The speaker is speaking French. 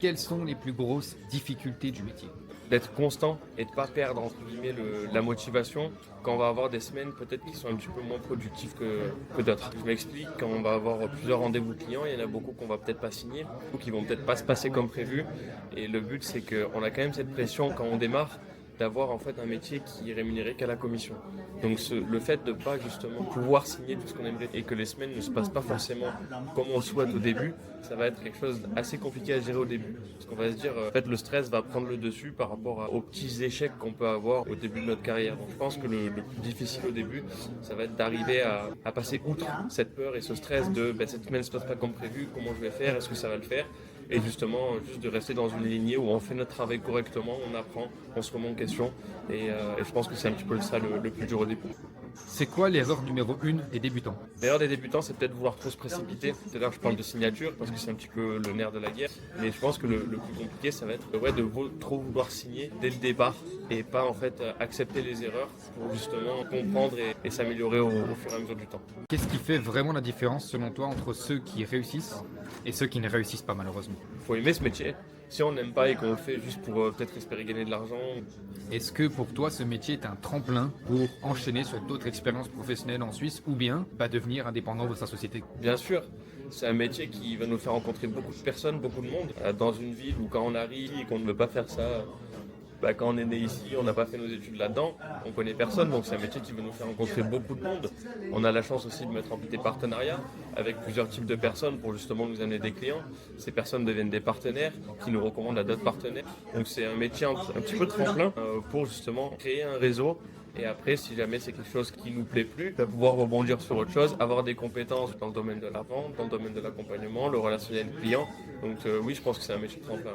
Quelles sont les plus grosses difficultés du métier? D'être constant et de pas perdre entre guillemets la motivation quand on va avoir des semaines peut-être qui sont un petit peu moins productives que d'autres. Je m'explique, quand on va avoir plusieurs rendez-vous clients, il y en a beaucoup qu'on va peut-être pas signer, ou qui vont peut-être pas se passer comme prévu. Et le but c'est qu'on a quand même cette pression quand on démarre d'avoir en fait un métier qui est rémunéré qu'à la commission. Donc le fait de pas justement pouvoir signer tout ce qu'on aimerait et que les semaines ne se passent pas forcément comme on le souhaite au début, ça va être quelque chose d'assez compliqué à gérer au début. Parce qu'on va se dire, en fait, le stress va prendre le dessus par rapport aux petits échecs qu'on peut avoir au début de notre carrière. Donc je pense que le plus difficile au début, ça va être d'arriver à passer outre cette peur et ce stress de cette semaine ne se passe pas comme prévu, comment je vais faire, est-ce que ça va le faire? Et justement, juste de rester dans une lignée où on fait notre travail correctement, on apprend, on se remet en question. Et je pense que c'est un petit peu ça le plus dur au début. C'est quoi l'erreur numéro 1 des débutants? L'erreur des débutants, c'est peut-être vouloir trop se précipiter. C'est-à-dire, je parle de signature parce que c'est un petit peu le nerf de la guerre. Mais je pense que le plus compliqué, ça va être trop vouloir signer dès le départ et pas en fait accepter les erreurs pour justement comprendre et s'améliorer au fur et à mesure du temps. Qu'est-ce qui fait vraiment la différence selon toi entre ceux qui réussissent et ceux qui ne réussissent pas malheureusement? Il faut aimer ce métier. Si on n'aime pas et qu'on le fait juste pour peut-être espérer gagner de l'argent. Est-ce que pour toi ce métier est un tremplin pour enchaîner sur d'autres expériences professionnelles en Suisse ou bien devenir indépendant de sa société? Bien sûr, c'est un métier qui va nous faire rencontrer beaucoup de personnes, beaucoup de monde. Dans une ville où quand on arrive et qu'on ne veut pas faire ça, quand on est né ici, on n'a pas fait nos études là-dedans, on connaît personne, donc c'est un métier qui va nous faire rencontrer beaucoup de monde. On a la chance aussi de mettre en place des partenariats avec plusieurs types de personnes pour justement nous amener des clients. Ces personnes deviennent des partenaires qui nous recommandent à d'autres partenaires. Donc c'est un métier un petit peu tremplin pour justement créer un réseau. Et après, si jamais c'est quelque chose qui nous plaît plus, de pouvoir rebondir sur autre chose, avoir des compétences dans le domaine de la vente, dans le domaine de l'accompagnement, le relationnel client. Donc oui, je pense que c'est un métier tremplin.